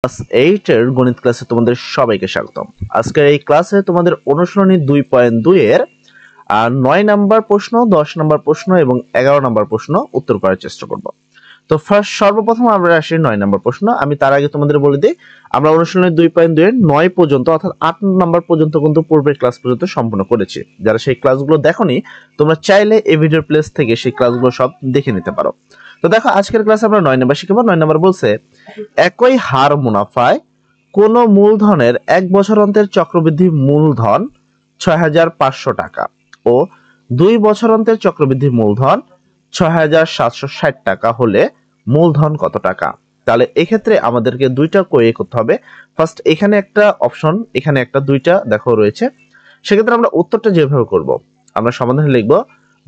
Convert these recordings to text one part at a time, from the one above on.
Class 8 এর গণিত ক্লাসে তোমাদের সবাইকে স্বাগতম। আজকের এই ক্লাসে তোমাদের অনুশীলনী 2.2 এর 9 নাম্বার প্রশ্ন, 10 নাম্বার প্রশ্ন এবং 11 নাম্বার প্রশ্ন উত্তর করার চেষ্টা করব। তো সর্বপ্রথম আমরা আসি 9 নাম্বার প্রশ্ন। আমি তার আগে তোমাদের বলে দিই, আমরা অনুশীলনী 2.2 এর 9 পর্যন্ত অর্থাৎ 8 নাম্বার পর্যন্ত কিন্তু পূর্বের ক্লাস পর্যন্ত সম্পূর্ণ করেছি। যারা সেই ক্লাসগুলো দেখোনি, তোমরা চাইলে এই ভিডিওর প্লেস থেকে সেই ক্লাসগুলো সব দেখে নিতে পারো। তো দেখো, আজকের ক্লাসে আমরা 9 নাম্বার শিখব। 9 নাম্বার বলছে, একই হার মুনাফায় কোন মূলধনের 1 বছর অন্তের চক্রবৃদ্ধি মূলধন ৬৫০০ টাকা ও 2 বছর অন্তের চক্রবৃদ্ধি মূলধন ৬৭৬০ টাকা হলে মূলধন কত টাকা? তাহলে এক্ষেত্রে আমাদেরকে দুইটা কোয়ে করতে হবে। ফার্স্ট এখানে একটা অপশন, এখানে একটা, দুইটা দেখো রয়েছে। সেক্ষেত্রে আমরা উত্তরটা যেভাবে করব, আমরা সমাধানে লিখব,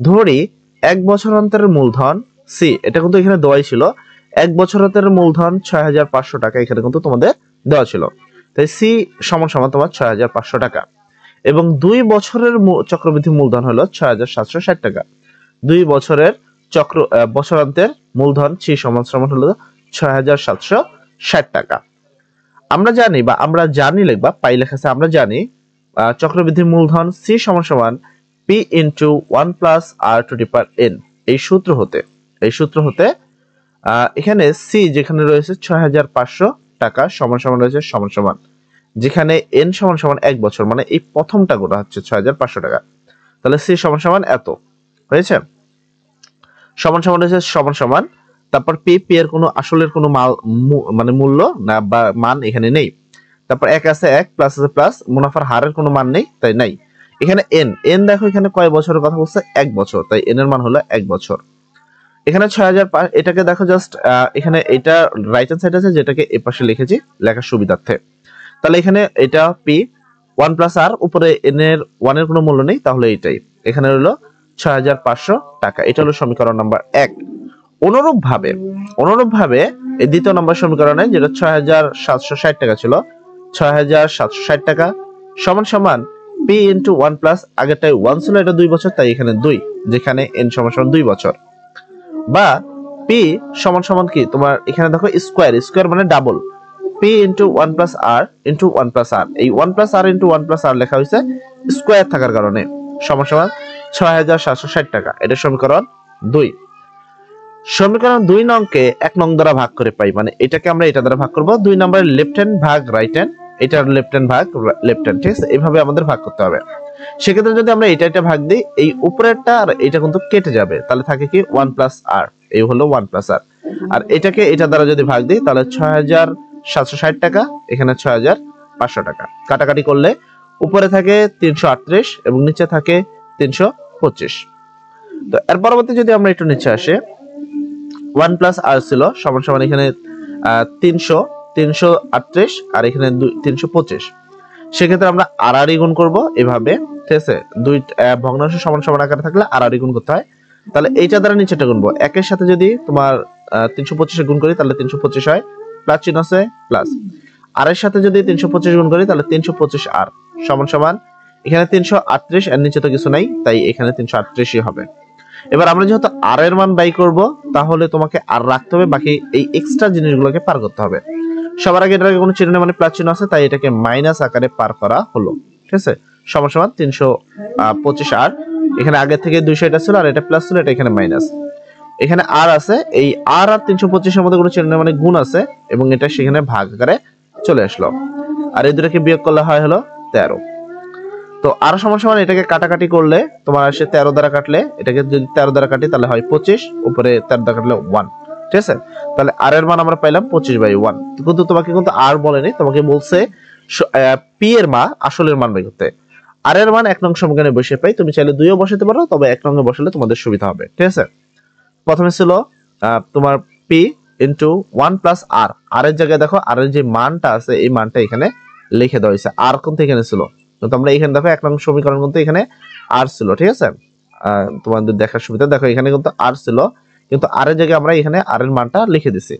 ধরি 1 বছর অন্তরের মূলধন সি, এটা কিন্তু এখানে দেওয়াই ছিল। 1 বছর অন্তরের মূলধন ৬৫০০ টাকা এখানে কিন্তু তোমাদের দেওয়া ছিল। তাই সি সমান সমান তোমার ৬৫০০ টাকা এবং 2 বছরের চক্রবৃদ্ধি মূলধন হলো ৬৭৬০ টাকা। 2 বছরের বছরান্তের মূলধন সি সমান সমান হলো ৬৭৬০ টাকা। আমরা জানি, বা আমরা জানি লিখবা, পাই লেখা আছে, আমরা জানি চক্রবৃদ্ধি মূলধন সি সমান সমান P into 1 plus R to the power N. এই সূত্র হতে এখানে সি যেখানে রয়েছে ৬৫০০ টাকা সমান সমান রয়েছে সমান সমান, যেখানে এন সমান সমান 1 বছর, মানে এই প্রথমটা গোটা হচ্ছে ৬৫০০ টাকা। তাহলে সি সমান সমান এত হয়েছে, সমান সমান রয়েছে সমান সমান। তারপর পি এর কোনো আসলের কোনো মানে মূল্য না বা মান এখানে নেই। তারপর 1 আছে 1, প্লাস আছে প্লাস, মুনাফার হারের কোনো মান নেই, তাই নাই। এখানে এন দেখো, এখানে কয় বছরের কথা বলছে? 1 বছর, তাই এন এর মান হলো 1 বছর। এখানে ৬০০০, এটাকে দেখো জাস্ট এখানে এটা রাইট হ্যান্ড সাইড আছে, যেটাকে এই পাশে লিখেছি লেখার সুবিধার্থে। তাহলে এখানে এটা পি 1 প্লাস আর, উপরে এন এর 1 এর কোনো মূল্য নেই, তাহলে এটাই এখানে হলো ৬৫০০ টাকা। এটা হলো সমীকরণ নাম্বার 1। অনুরূপভাবে এই দ্বিতীয় নম্বর সমীকরণে, যেটা ৬৭৬০ টাকা ছিল, ৬৭৬০ টাকা সমান সমান পি ইন্টু 1 প্লাস, আগেরটাই 1 ছিল, এটা 2 বছর, তাই এখানে 2, যেখানে এন সমান সমান 2 বছর। বা পি সমান সমান কি তোমার এখানে দেখো স্কোয়ার মানে ডাবল, পি ইন্টু 1 প্লাস আর ইন্টু 1 প্লাস আর। এই 1 প্লাস আর ইন্টু 1 প্লাস আর লেখা হয়েছে স্কোয়ার থাকার কারণে, সমান সমান ৬৭৬০ টাকা। এটা সমীকরণ 2। সমীকরণ 2 নংকে 1 নং দ্বারা ভাগ করে পাই, মানে এটাকে আমরা এটা দ্বারা ভাগ করব। 2 নম্বরের লেফট হ্যান্ড ভাগ রাইট হ্যান্ড, এটার লেফট হ্যান্ড ভাগ লেফট হ্যান্ড, ঠিক আছে? এইভাবে আমাদের ভাগ করতে হবে। সেক্ষেত্রে যদি আমরা এটা ভাগ দিই, এই উপরেরটা আর এটা কিন্তু কেটে যাবে, তাহলে থাকে কি 1 প্লাস আর, এই হলো 1 প্লাস আর। আর এটাকে এটা দ্বারা যদি ভাগ দিই, তাহলে ৬৭৬০ টাকা, এখানে ৬৫০০ টাকা। কাটাকাটি করলে উপরে থাকে ৩৩৮ এবং নিচে থাকে ৩২৫। তো এর পরবর্তী যদি আমরা একটু নিচে আসে, 1 প্লাস আর ছিল সমান সমান এখানে ৩৩৮ আর এখানে ৩২৫। সেক্ষেত্রে আমরা আর গুণ করব এভাবে, ঠিক আছে? দুই ভগ্নাংশ সমান সমান আকারে থাকলে আর গুণ করতে হয়। তাহলে এইটা দ্বারা নিচেটা গুনবো, একের সাথে যদি তোমার ৩২৫ গুণ করি তাহলে ৩২৫ হয়, প্লাস চিহ্ন আছে প্লাস। আর এর সাথে যদি ৩২৫ গুণ করি তাহলে ৩২৫ আর সমান সমান এখানে ৩৩৮, এর নিচে তো কিছু নাই, তাই এখানে ৩৩৮ই হবে। এবার আমরা যেহেতু আর এর মান বাই করব, তাহলে তোমাকে আর রাখতে হবে, বাকি এই এক্সট্রা জিনিসগুলোকে পার করতে হবে। সবার আগে এটাকে কোনো চিহ্ন নেই, মানে প্লাস চিহ্ন আছে, তাই এটাকে মাইনাস আকারে পার করা হলো, ঠিক আছে? সমান সমান ৩২৫ আর, এখানে আগে থেকে 200 এটা ছিল আর এটা প্লাস ছিল, এটা এখানে মাইনাস। এখানে আর আছে, এই আর ৩২৫ এর মধ্যে কোনো চিহ্ন নেই, মানে গুণ আছে, এবং এটা সেখানে ভাগ আকারে চলে আসলো। আর এই দুটোকে বিয়োগ করলে হয় হলো 13। তো আর সমান সমান এটাকে কাটাকাটি করলে তোমার আসে 13 দ্বারা কাটলে, এটাকে যদি 13 দ্বারা কাটি তাহলে হয় 25, উপরে 13 দ্বারা কাটলে 1, ঠিক আছে? তাহলে আর এর মান আমরা পাইলাম 25/1। কিন্তু তোমাকে কিন্তু আর বলেনি, তোমাকে বলছে পি এর মান, আসলের মান বের করতে। আর এর মান 1 নং সমীকরণে বসিয়ে পাই, তুমি চাইলে 2ও বসাতে পারো, তবে 1 নং এ বসালে তোমাদের সুবিধা হবে, ঠিক আছে? প্রথমে ছিল তোমার পি ইন্টু 1 প্লাস আর, আর এর জায়গায় দেখো আর এর যে মানটা আছে এই মানটা এখানে লিখে দেওয়া হয়েছে। আর কিন্তু এখানে ছিল, কিন্তু আমরা এখানে দেখো 1 নং সমীকরণ কিন্তু এখানে আর ছিল, ঠিক আছে? তোমাদের দেখার সুবিধা, দেখো এখানে কিন্তু আর ছিল, কিন্তু আর এর জায়গায় আমরা এখানে আর এর মানটা লিখে দিছি।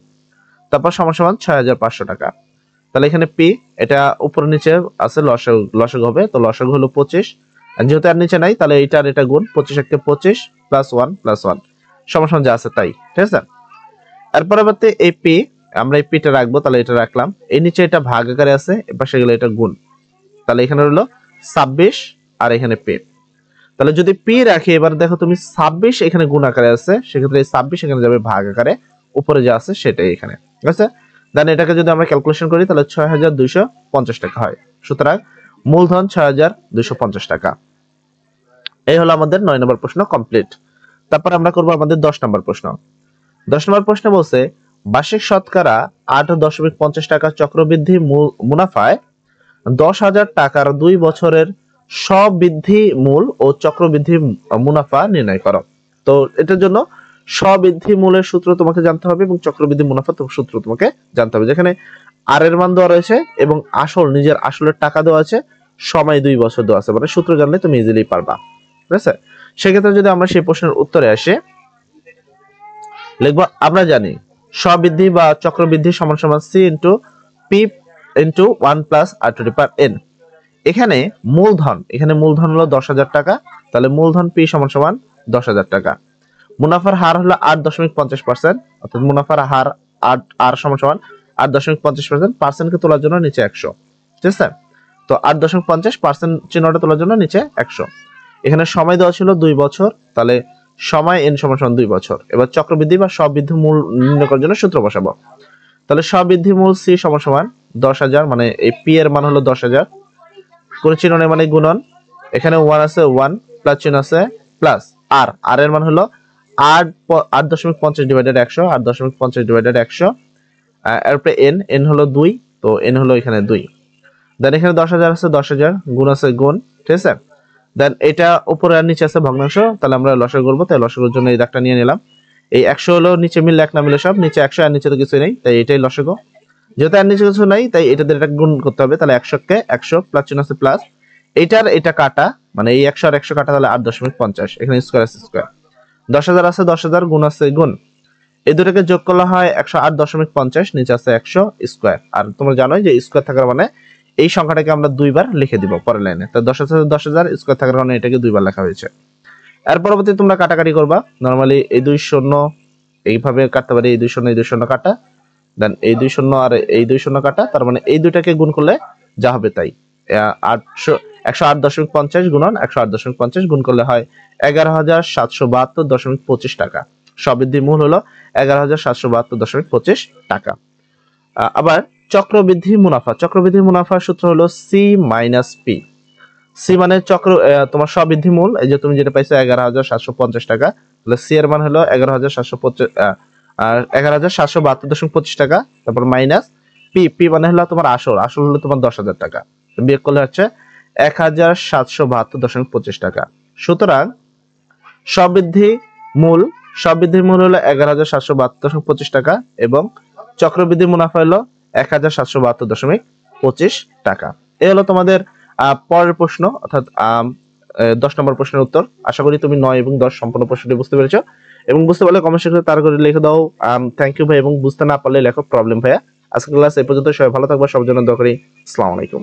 তারপর সমান সমান ৬৫০০ টাকা। তাহলে এখানে পি, এটা উপর নিচে আছে, লসাগু হবে, তো লসাগু হলো 25, যেহেতু আর নিচে নাই তাহলে এটা আর এটা গুণ, 25 × 25 প্লাস 1 প্লাস 1 সমান সমান যা আছে তাই, ঠিক আছে? এর পরবর্তী এই পি আমরা এই পিটা রাখবো, তাহলে এটা রাখলাম। এই নিচে এটা ভাগ আকারে আছে, এপাশে গেলে এটা গুণ, তাহলে এখানে হলো 26 আর এখানে পি। তাহলে যদি পি রাখি, এবার দেখো তুমি 26 এখানে গুণ আকারে আছে, সেক্ষেত্রে এই 26 এখানে যাবে ভাগ আকারে, উপরে যা আছে সেটাই এখানে, ঠিক আছে। দেন এটাকে যদি আমরা ক্যালকুলেশন করি তাহলে 6250 টাকা হয়। সুতরাং মূলধন 6250 টাকা। এই হলো আমাদের 9 নম্বর প্রশ্ন কমপ্লিট। তারপর আমরা করব আমাদের 10 নম্বর প্রশ্ন। 10 নম্বর প্রশ্ন বলছে বার্ষিক শতকরা 8.50 টাকা চক্রবৃদ্ধি মুনাফায় 10,000 টাকার 2 বছরের স্ববৃদ্ধি মূল ও চক্রবৃদ্ধি মুনাফা নির্ণয় করো। তো এটার জন্য স্ববৃদ্ধি মূলের সূত্র তোমাকে জানতে হবে এবং চক্রবৃদ্ধি মুনাফা সূত্র তোমাকে জানতে হবে। যেখানে আর এর মান দেওয়া রয়েছে এবং আসল, নিজের আসলের টাকা দেওয়া আছে, সময় 2 বছর দেওয়া আছে, মানে সূত্র জানলে তুমি ইজিলি পারবা, ঠিক আছে। সেক্ষেত্রে যদি আমরা সেই প্রশ্নের উত্তরে আসি, লিখবো আমরা জানি স্ববৃদ্ধি বা চক্রবৃদ্ধি সমান সমান c into p into 1 plus r two the power n। এখানে মূলধন হলো 10,000 টাকা, তাহলে মূলধন p সমান সমান 10,000 টাকা। মুনাফার হার হলো 8.50%, অর্থাৎ মুনাফার হার r সমান সমান 8.50%, পার্সেন্টকে তোলার জন্য নিচে 100, ঠিক আছে। তো 8.50% চিহ্নটা তোলার জন্য নিচে 100। এখানে সময় দেওয়া ছিল 2 বছর, তাহলে সময় n সমান সমান 2 বছর। এবার চক্রবৃদ্ধি বা স্ববৃদ্ধি মূল নির্ণয় করার জন্য সূত্র বসাবো। তাহলে স্ববৃদ্ধি মূল c সমান সমান 10,000, মানে এই p এর মান হলো 10,000, কোন চিহ্ন নেই মানে গুণন, এখানে 1 আছে 1 প্লাস চিহ্ন আছে প্লাস r এর মান হলো 8.50 ডিভাইডেড 100, 8.50 ডিভাইডেড 100, এরপরে n হলো 2, তো n হলো এখানে 2। দেন এখানে 10,000 আছে 10,000, গুণ আছে গুণ, ঠিক আছে। দেন এটা উপরে আর নিচে আছে ভগ্নাংশ, তাহলে আমরা লসাগু করব, তাই লসাগুর জন্য এই দাগটা নিয়ে নিলাম। এই 100 হলো নিচে মিললে এক না মিলে সব, নিচে 100 আর নিচে তো কিছু নেই, তাই এটাই লসাগু। যেহেতু আর নিচে কিছু নাই তাই এটা দিয়ে এটা গুণ করতে হবে, তাহলে 100 কে 100 প্লাস চিহ্ন আছে প্লাস, এইটার এটা কাটা, মানে এই 100 আর 100 কাটা, তাহলে 8.50, এখানে স্কয়ার আছে স্কয়ার, 10,000 আছে 10,000, গুণ আছে গুণ, এই দুটোকে যোগ করলে হয় 108.50, নিচে আছে 100 স্কয়ার। আর তোমরা জানোই যে স্কয়ার থাকার মানে এই সংখ্যাটাকে আমরা দুইবার লিখে দিব পরের লাইনে, তো 10,000 স্কয়ার থাকার কারণে এটাকে দুইবার লেখা হয়েছে। এর পরবর্তী তোমরা কাটাকাটি করবা, নরমালি এই 2 শূন্য এইভাবে কাটতে পারি, এই 2 শূন্য এই 2 শূন্য কাটা, দেন এই 2 শূন্য আর এই 2 শূন্য কাটা, তার মানে এই দুটাকে গুণ করলে যা হবে তাই, 108.50 গুণন 108.50 গুণ করলে হয় 11,772.25 টাকা। স্ববৃদ্ধি মূল হলো 11,772.25 টাকা। আবার চক্রবৃদ্ধি মুনাফার সূত্র হলো c মাইনাস p। c মানে তোমার স্ববৃদ্ধি মূল, এই যে তুমি যেটা পাইছো 11,750 টাকা, তাহলে c এর মান হলো 11,772.25 টাকা, তারপর মাইনাস p মানে হলো তোমার আসল হলো তোমার 10,000 টাকা, বিয়োগ করলে হচ্ছে 1,772.25 টাকা। সুতরাং স্ববৃদ্ধির মূল হলো 11,772.25 টাকা এবং চক্রবৃদ্ধি মুনাফা হলো 1,772.25 টাকা। এই হলো তোমাদের পরের প্রশ্ন, অর্থাৎ 10 নম্বর প্রশ্নের উত্তর। আশা করি তুমি 9 এবং 10 সম্পূর্ণ প্রশ্নটি বুঝতে পেরেছো, এবং বুঝতে পারলে কমেন্ট সেকশনে তার করে লিখে দাও থ্যাংক ইউ ভাই, এবং বুঝতে না পারলে লেখো প্রবলেম ভাইয়া। আজকের ক্লাস এই পর্যন্ত, সবাই ভালো থাকবে, সবার জন্য দোয়া করি। আসসালামু আলাইকুম।